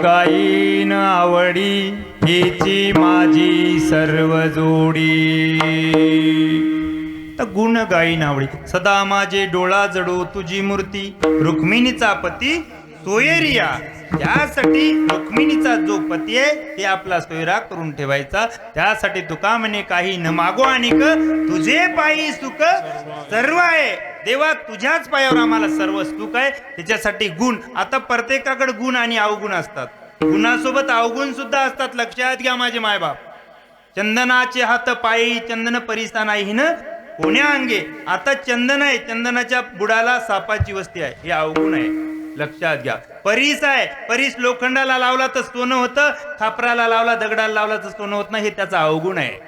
गाईन आवडी हेची माझी सर्व जोडी. तर गुण गाईन आवडी सदा माझे डोळा जडो तुझी मूर्ती. रुक्मिणीचा पती सोयरिया. त्यासाठी रुक्मिणीचा जो पती आहे ते आपला सोयरा करून ठेवायचा. त्यासाठी तुका म्हणे काही न मागो आणिक तुझे पायी सुख सर्व आहे. देवा तुझ्याच पायावर आम्हाला सर्व सुख आहे. त्याच्यासाठी गुण. आता प्रत्येकाकडे गुण आणि अवगुण असतात. गुणासोबत अवगुण सुद्धा असतात. लक्षात घ्या माझे मायबाप. चंदनाचे हात पायी चंदन परिसा नाही न कोण्या अंगे. आता चंदन आहे, चंदनाच्या बुडाला सापाची वस्ती आहे, हे अवगुण आहे. लक्षात घ्या. परीस आहे, परीस लोखंडाला लावला तर सोनं होतं, खापराला लावला दगडाला लावला तर सोनं होत नाही, हे त्याचा अवगुण आहे.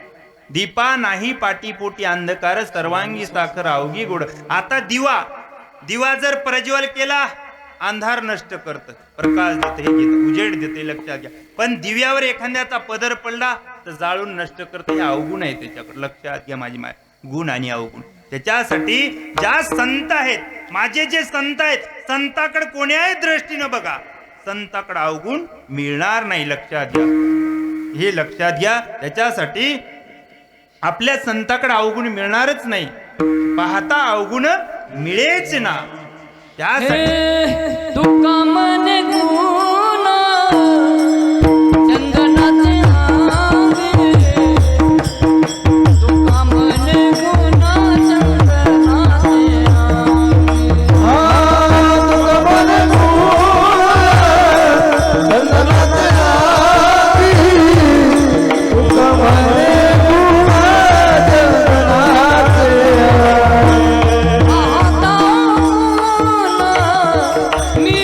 दीपा नाही पाटीपोटी अंधकार सर्वांगी साखर अवघी गोड. आता दिवा, दिवा जर प्रज्वल केला अंधार नष्ट करत, प्रकाश देते, हे घेत, उजेड देते. लक्षात घ्या. पण दिव्यावर एखाद्याचा पदर पडला तर जाळून नष्ट करत, हे अवगुण आहे त्याच्याकडे. लक्षात घ्या माझी माय. गुण आणि अवगुण. त्याच्यासाठी ज्या संत आहेत, माझे जे संत आहेत, संताकडे कोण्याही दृष्टीनं बघा, संताकडे अवगुण मिळणार नाही. लक्षात घ्या, हे लक्षात घ्या. त्याच्यासाठी आपल्या संताकडे अवगुण मिळणारच नाही. पाहता अवगुण मिळेच ना. त्यासाठी तुका मने गुण चंदनाचे आंगे. तुका मने गुण चंदनाचे आंगे. तुका मने गुण चंदनाचे आंगे. तुका मने गुण चंदनाचे आंगे. मी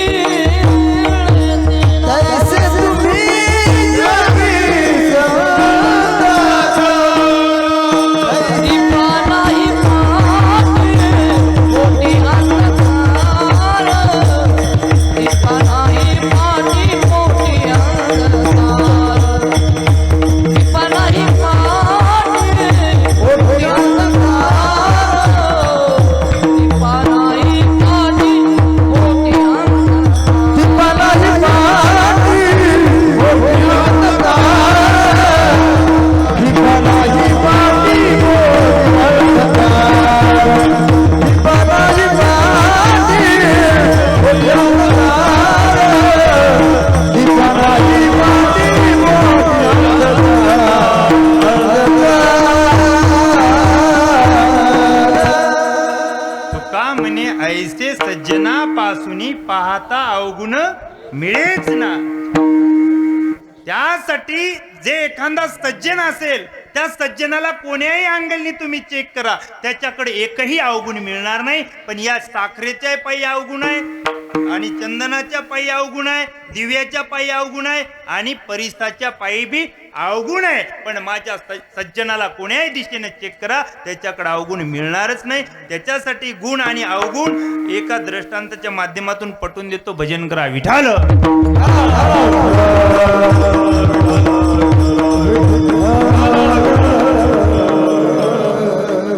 ऐसे सज्जनापासून पाहता अवगुण मिळेच ना. त्यासाठी जे एखादा सज्जन असेल त्या सज्जनाला कोण्याही अँगलनी तुम्ही चेक करा, त्याच्याकडे एकही अवगुण मिळणार नाही. पण या साखरेच्या पायी अवगुण आहे, आणि चंदनाच्या पायी अवगुण आहे, दिव्याच्या पायी अवगुण आहे, आणि परिसाच्या पायी बी अवगुण आहे. पण माझ्या सज्जनाला कोण्याही दिशेने चेक करा, त्याच्याकडे अवगुण मिळणारच नाही. त्याच्यासाठी गुण आणि अवगुण एका दृष्टांताच्या माध्यमातून पटवून देतो. भजन करा विठाल.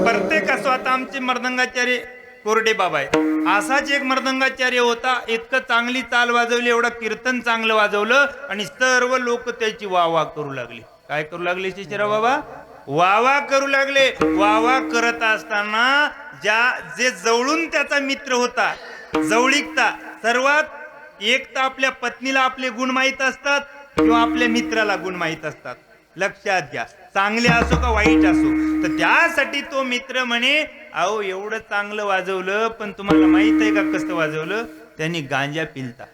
प्रत्येक असो, आता आमचे मर्दंगाचार्य कोरडे बाबा आहे, असाच एक मर्दंगाचार्य होता. इतकं चांगली चाल वाजवली, एवढं कीर्तन चांगलं वाजवलं, आणि सर्व लोक त्याची वाह करू लागले. काय करू लागले शिशिरा बाबा? वाह करू लागले. वाह करत असताना जे जवळून त्याचा मित्र होता, जवळीकता, सर्वात एक तर आपल्या पत्नीला आपले गुण माहीत असतात किंवा आपल्या मित्राला गुण माहीत असतात. लक्षात घ्या, चांगले असो का वाईट असो. तर त्यासाठी तो मित्र म्हणे, अहो एवढं चांगलं वाजवलं, पण तुम्हाला माहित आहे का कसं वाजवलं? त्यांनी गांजा पिलता.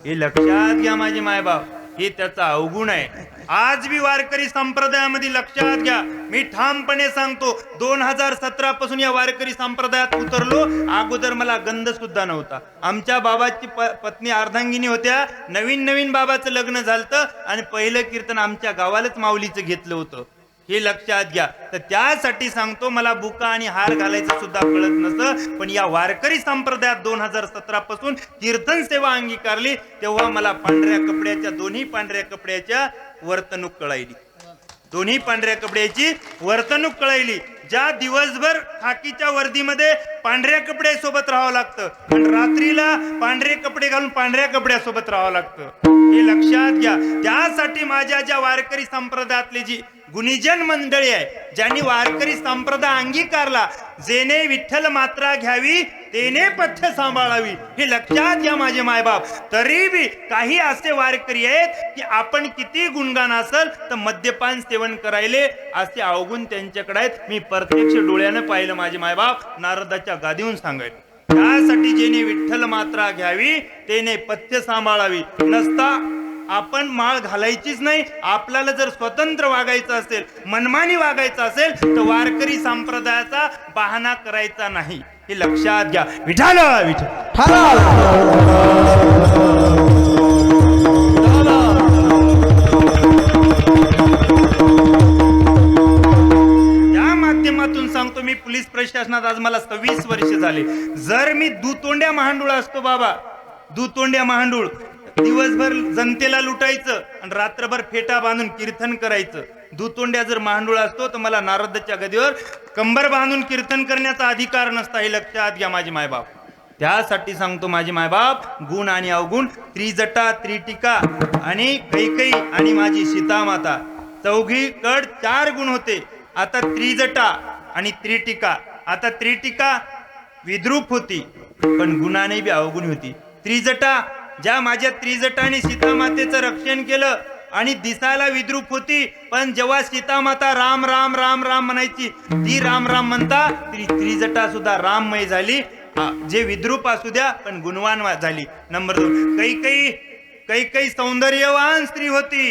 हे लक्षात घ्या माझे मायबाप, हे त्याचा अवगुण आहे. आज बी वारकरी संप्रदायामध्ये लक्षात घ्या, मी ठामपणे सांगतो, 2017 पासून या वारकरी संप्रदायात उतरलो. अगोदर मला गंध सुद्धा नव्हता. आमच्या बाबाची पत्नी अर्धांगिनी होत्या, नवीन बाबाचं लग्न झालं, आणि पहिलं कीर्तन आमच्या गावालाच माऊलीचं घेतलं होतं. हे लक्षात घ्या. तर त्यासाठी सांगतो, मला बुका आणि हार घालायचं सुद्धा कळत नसतं, पण या वारकरी संप्रदायात 2017 पासून कीर्तन सेवा अंगीकारली, तेव्हा मला पांढऱ्या कपड्याच्या, दोन्ही पांढऱ्या कपड्याच्या वर्तणूक कळायली. दोन्ही पांढऱ्या कपड्याची वर्तणूक कळायली. ज्या दिवसभर खाकीच्या वर्दीमध्ये पांढऱ्या कपड्यासोबत राहावं लागतं, पण रात्रीला पांढरे कपडे घालून पांढऱ्या कपड्यासोबत राहावं लागतं. हे लक्षात घ्या. त्यासाठी माझ्या ज्या वारकरी संप्रदायातली जी गुणीजन मंडळी आहे, ज्यांनी वारकरी संप्रदाय अंगीकारला, जेने विठ्ठल मात्रा घ्यावी तेने पथ्य सांभाळावी, हे लक्षात घ्या माझे मायबाप. तरी बी काही असे वारकरी आहेत की आपण किती गुणगान असेल तर मद्यपान सेवन करायले असे अवगुण त्यांच्याकडे आहेत. मी प्रत्यक्ष डोळ्यानं पाहिलं माझे मायबाप, नारदाच्या गादीहून सांगायला. त्यासाठी जेने विठ्ठल मात्रा घ्यावी तेने पथ्य सांभाळावी. नसता आपण माळ घालायचीच नाही. आपल्याला जर स्वतंत्र वागायचं असेल, मनमानी वागायचं असेल, तर वारकरी संप्रदायाचा बहाणा करायचा नाही. हे लक्षात घ्या. विठाल त्या माध्यमातून सांगतो, मी पोलीस प्रशासनात आज मला 26 वर्ष झाले. जर मी दुतोंड्या महांडूळ असतो बाबा, दुतोंड्या महांडूळ, दिवसभर जनतेला लुटायचं आणि रात्रभर फेटा बांधून कीर्तन करायचं, दुतोंड्या जर महांडूळ असतो तर मला नारदाच्या गदीवर कंबर बांधून कीर्तन करण्याचा अधिकार नसता. हे लक्षात घ्या माझे मायबाप. त्यासाठी सांगतो माझे मायबाप, गुण आणि अवगुण, त्रिजटा, त्रिटिका आणि कैकई आणि माझी सीतामाता, चौघीकड 4 गुण होते. आता त्रिजटा आणि त्रिटिका. आता त्रिटिका विद्रूप होती, पण गुणाने बी अवगुण होती. त्रिजटा, ज्या माझ्या त्रिजटाने सीतामातेचं रक्षण केलं आणि दिसायला विद्रूप होती, पण जेव्हा सीतामाता राम राम राम राम म्हणायची, ती राम राम म्हणता त्रिजटा सुद्धा राममय झाली. जे विद्रूप असू द्या पण गुणवान झाली. नंबर 2, कैकई सौंदर्यवान स्त्री होती,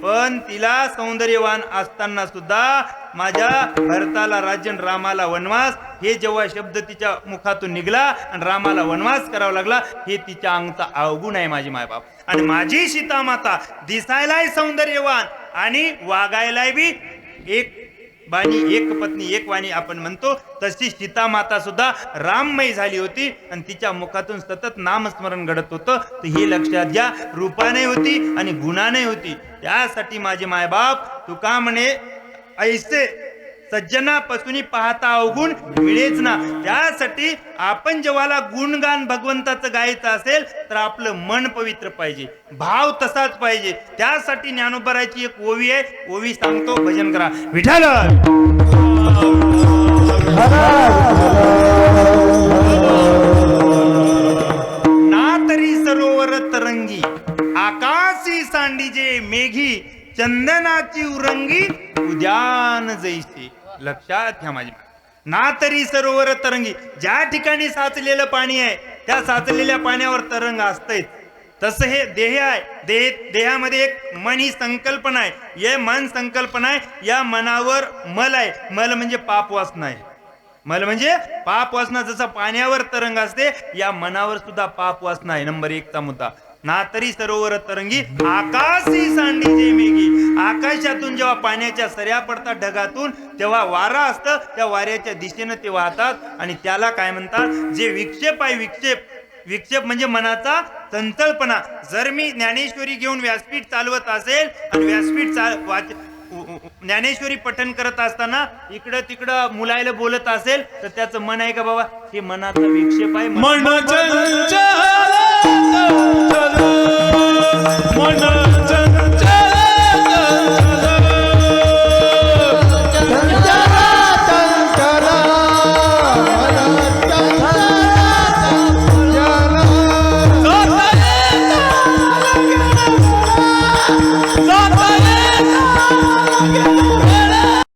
पण तिला सौंदर्यवान असताना सुद्धा माझ्या भरताला राज्य रामाला वनवास, हे जेव्हा शब्द तिच्या मुखातून निघला आणि रामाला वनवास करावा लागला, हे तिच्या अंगचा अवगुण आहे माझी मायबाप. आणि माझी सीतामाता दिसायलाही सौंदर्यवान आणि वागायलाही बी एक बाणी, एक पत्नी एक वाणी आपण म्हणतो, तशी सीतामाता सुद्धा राममय झाली होती आणि तिच्या मुखातून सतत नामस्मरण घडत होतं. तर हे लक्षात घ्या, रूपाने होती आणि गुणाने होती. त्यासाठी माझे मायबाप तुका म्हणे, ऐसे सज्जनापासून पाहता अवगुण मिळेच ना. त्यासाठी आपण जेव्हा गुणगान भगवंताचं गायचं असेल तर आपलं मन पवित्र पाहिजे, भाव तसाच पाहिजे. त्यासाठी ज्ञानोबराची एक ओवी आहे, ओवी सांगतो, भजन करा. विठ्ठल ना तरी सरोवर तरंगी, आकाशी सांडीजे मेघी, चंदनाची उरंगी, उद्यान जैसे. लक्षात घ्या माझे. ना तरी सरोवर तरंगी, ज्या ठिकाणी साचलेलं पाणी आहे त्या साचलेल्या पाण्यावर तरंग असतंय. तसं हे देह आहे. देहामध्ये एक मन ही संकल्पना आहे. हे मन संकल्पना आहे. या मनावर मल आहे. मल म्हणजे पाप वासना आहे. मल म्हणजे पाप वासना. जसं पाण्यावर तरंग असते, या मनावर सुद्धा पाप वासना आहे. नंबर 1 चा मुद्दा. ना तरी सरोवर तरंगी, आकाशी सांडी जे मेघी. आकाशातून जेव्हा पाण्याच्या सऱ्या पडतात ढगातून, तेव्हा वारा असतं, त्या वाऱ्याच्या दिशेनं ते वाहतात आणि त्याला काय म्हणतात? जे विक्षेप आहे, विक्षेप म्हणजे मनाचा चंचलपणा. जर मी ज्ञानेश्वरी घेऊन व्यासपीठ चालवत असेल आणि व्यासपीठ ज्ञानेश्वरी पठन करत असताना इकडं तिकडं मुलायला बोलत असेल, तर त्याचं मन आहे का बाबा? हे मनाचा विक्षेप आहे. मन चंचल, मन चंचल.